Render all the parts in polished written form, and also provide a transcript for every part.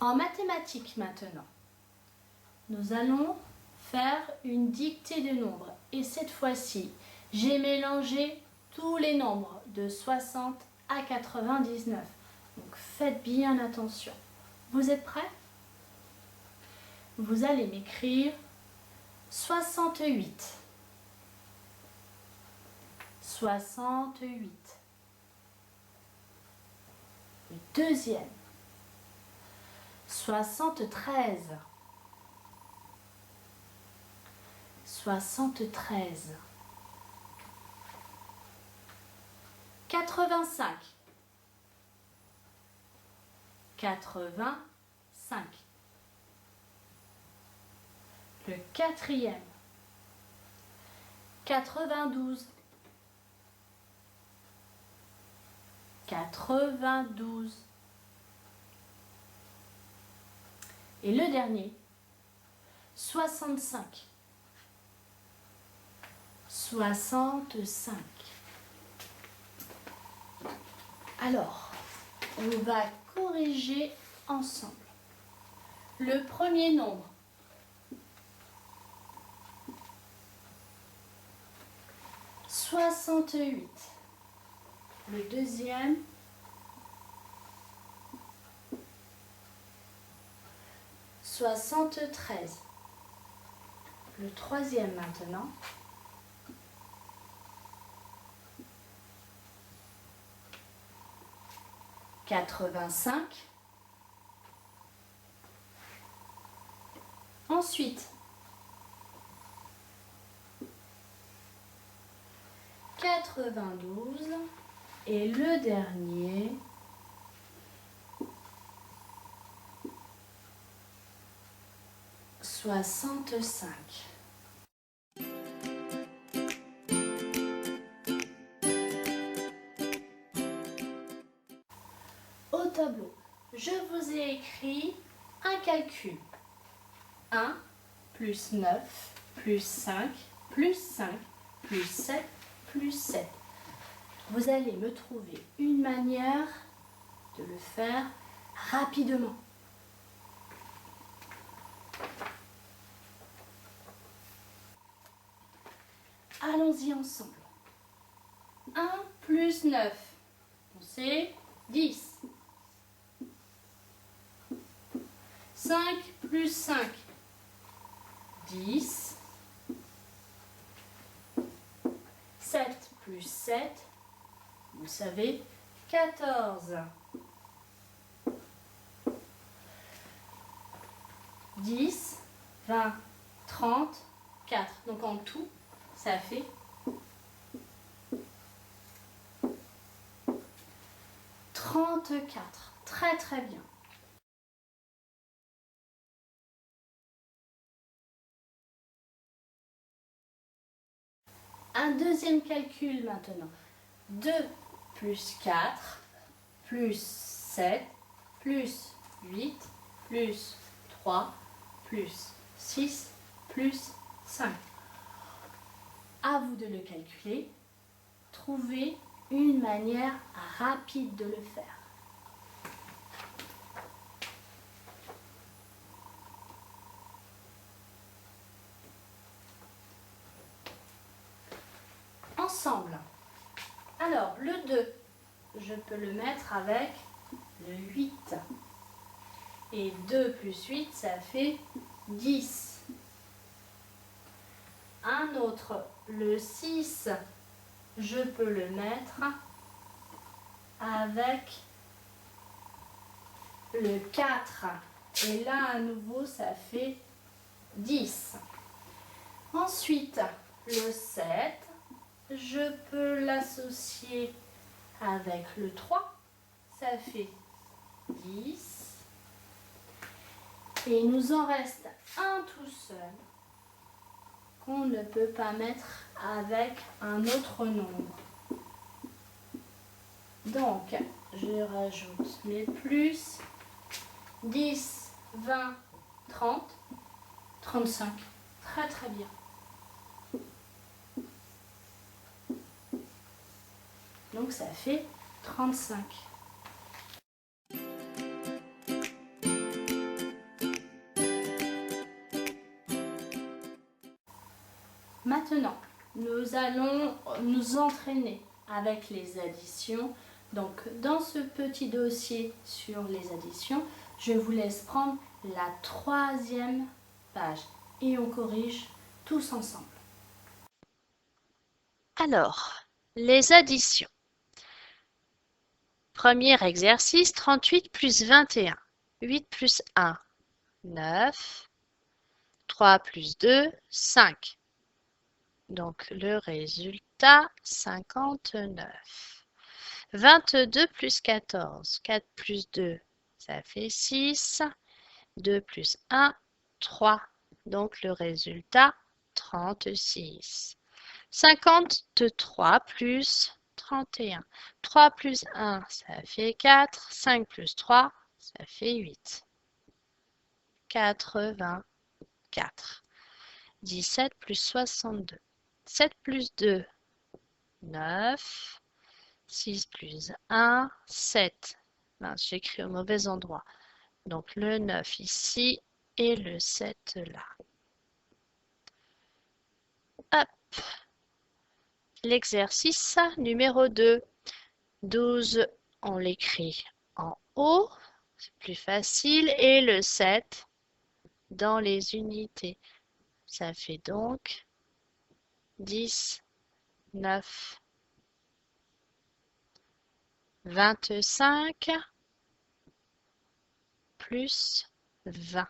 En mathématiques maintenant, nous allons faire une dictée de nombres. Et cette fois-ci, j'ai mélangé tous les nombres de 60 à 99. Donc faites bien attention. Vous êtes prêts? Vous allez m'écrire 68. 68. Le deuxième. 73. 73. 85. 85. Le quatrième. 92. 92. Et le dernier, 65. 65. Alors, on va corriger ensemble. Le premier nombre. « 68. Le deuxième. 73. Le troisième maintenant. 85. Ensuite, 92 et le dernier, 65. Au tableau, je vous ai écrit un calcul. 1 plus 9 plus 5 plus 5 plus 7 plus 7. Vous allez me trouver une manière de le faire rapidement. Allons-y ensemble. 1 plus 9, c'est 10. 5 plus 5, 10. 7 plus 7, vous savez, 14. 10, 20, 30, 4. Donc en tout, ça fait 34. Très très bien. Un deuxième calcul maintenant. 2 plus 4 plus 7 plus 8 plus 3 plus 6 plus 5. À vous de le calculer. Trouvez une manière rapide de le faire. Ensemble. Alors, le 2, je peux le mettre avec le 8. Et 2 plus 8, ça fait 10. Un autre, le 6, je peux le mettre avec le 4. Et là, à nouveau, ça fait 10. Ensuite, le 7, je peux l'associer avec le 3, ça fait 10. Et il nous en reste un tout seul qu'on ne peut pas mettre avec un autre nombre. Donc, je rajoute mes plus 10, 20, 30, 35. Très très bien. Donc ça fait 35. Maintenant, nous allons nous entraîner avec les additions. Donc, dans ce petit dossier sur les additions, je vous laisse prendre la 3e page et on corrige tous ensemble. Alors, les additions. Premier exercice, 38 plus 21. 8 plus 1, 9. 3 plus 2, 5. Donc, le résultat, 59. 22 plus 14. 4 plus 2, ça fait 6. 2 plus 1, 3. Donc, le résultat, 36. 53 plus 31. 3 plus 1, ça fait 4. 5 plus 3, ça fait 8. 84. 17 plus 62. 7 plus 2, 9. 6 plus 1, 7. Mince, j'écris au mauvais endroit. Donc le 9 ici et le 7 là. Hop. L'exercice numéro 2. 12, on l'écrit en haut. C'est plus facile. Et le 7 dans les unités. Ça fait donc 10, 9, 25 plus 20.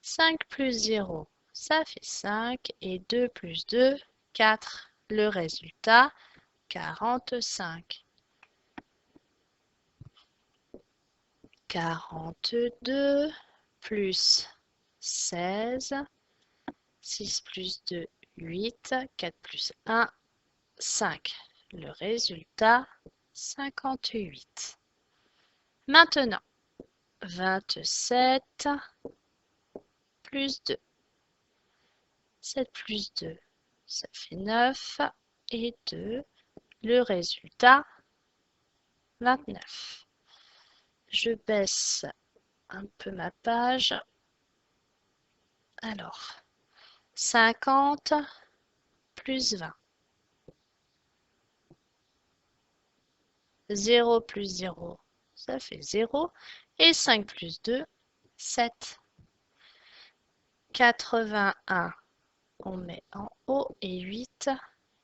5 plus 0, ça fait 5. Et 2 plus 2, 4. Le résultat, 45. 42 plus 16. 6 plus 2, 8. 4 plus 1, 5. Le résultat, 58. Maintenant, 27 plus 2. 7 plus 2, ça fait 9. Et 2, le résultat, 29. Je baisse un peu ma page. Alors, 50 plus 20. 0 plus 0, ça fait 0. Et 5 plus 2, 7. 81, on met en haut et 8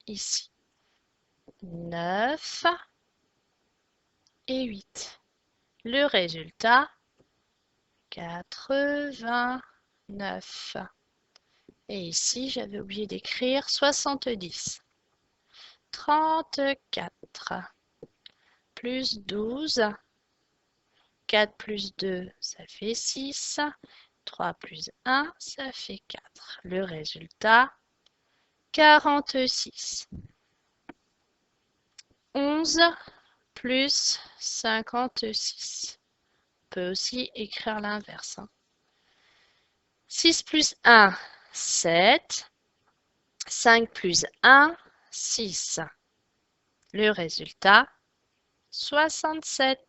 ici. 9 et 8. Le résultat, 89. Et ici, j'avais oublié d'écrire 70. 34 plus 12. 4 plus 2, ça fait 6. 3 plus 1, ça fait 4. Le résultat, 46. 11 plus 56. On peut aussi écrire l'inverse. 6 plus 1, 7. 5 plus 1, 6. Le résultat, 67.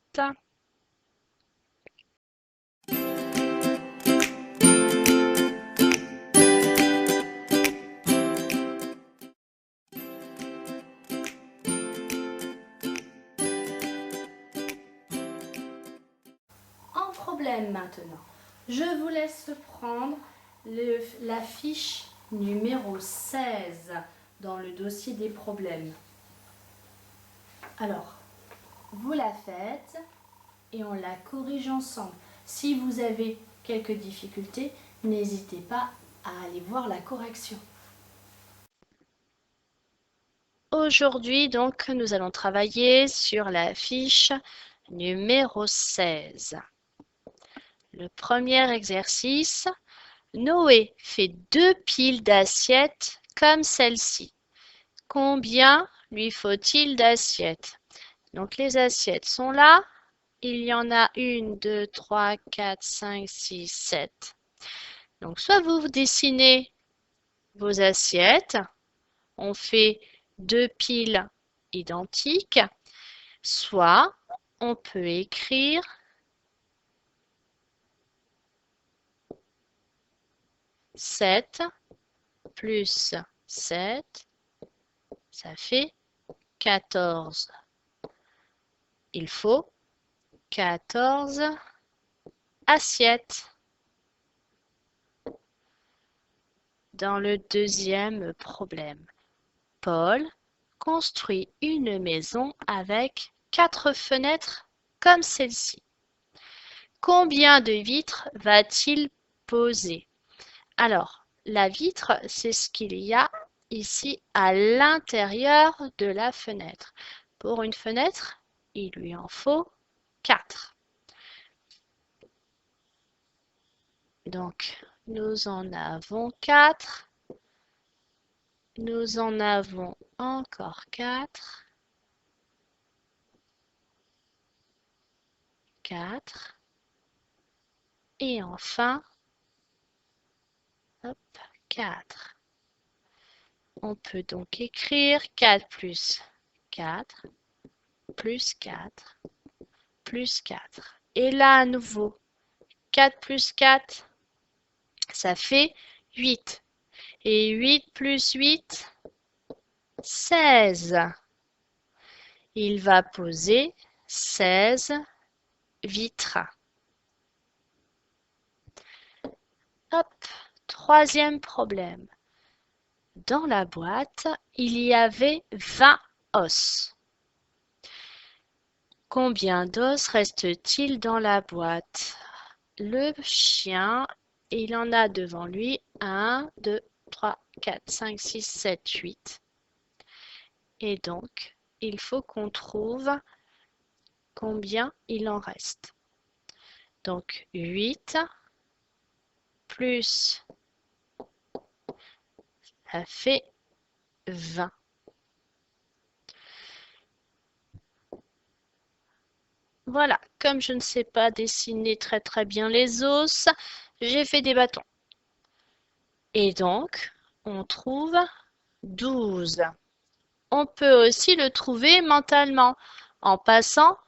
En problème maintenant, je vous laisse prendre la fiche numéro 16 dans le dossier des problèmes. Alors, vous la faites et on la corrige ensemble. Si vous avez quelques difficultés, n'hésitez pas à aller voir la correction. Aujourd'hui, donc, nous allons travailler sur la fiche numéro 16. Le premier exercice, Noé fait 2 piles d'assiettes comme celle-ci. Combien lui faut-il d'assiettes? Donc les assiettes sont là. Il y en a 1, 2, 3, 4, 5, 6, 7. Donc soit vous dessinez vos assiettes, on fait 2 piles identiques, soit on peut écrire 7 plus 7, ça fait 14. Il faut 14 assiettes. Dans le deuxième problème, Paul construit une maison avec 4 fenêtres comme celle-ci. Combien de vitres va-t-il poser? Alors, la vitre, c'est ce qu'il y a ici à l'intérieur de la fenêtre. Pour une fenêtre, il lui en faut 4. Donc, nous en avons 4. Nous en avons encore 4. 4. Et enfin, hop, 4. On peut donc écrire 4 plus 4, plus 4, plus 4. Et là, à nouveau, 4 plus 4, ça fait 8. Et 8 plus 8, 16. Il va poser 16 vitres. Hop, troisième problème. Dans la boîte, il y avait 20 os. Combien d'os reste-t-il dans la boîte? Le chien, il en a devant lui 1, 2, 3, 4, 5, 6, 7, 8. Et donc, il faut qu'on trouve combien il en reste. Donc, 8 plus, ça fait 20. Voilà, comme je ne sais pas dessiner très bien les os, j'ai fait des bâtons. Et donc, on trouve 12. On peut aussi le trouver mentalement en passant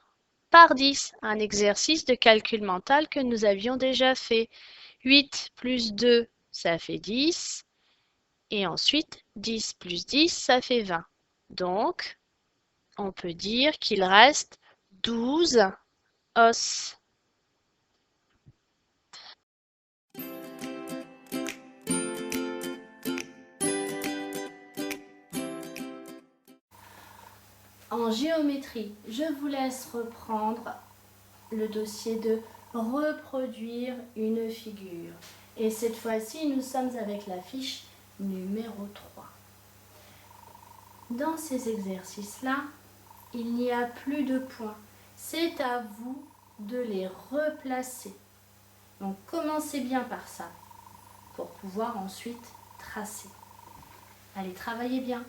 par 10, un exercice de calcul mental que nous avions déjà fait. 8 plus 2, ça fait 10. Et ensuite, 10 plus 10, ça fait 20. Donc, on peut dire qu'il reste 12 os. En géométrie, je vous laisse reprendre le dossier de reproduire une figure. Et cette fois-ci, nous sommes avec la fiche numéro 3. Dans ces exercices-là, il n'y a plus de points. C'est à vous de les replacer. Donc commencez bien par ça pour pouvoir ensuite tracer. Allez, travaillez bien.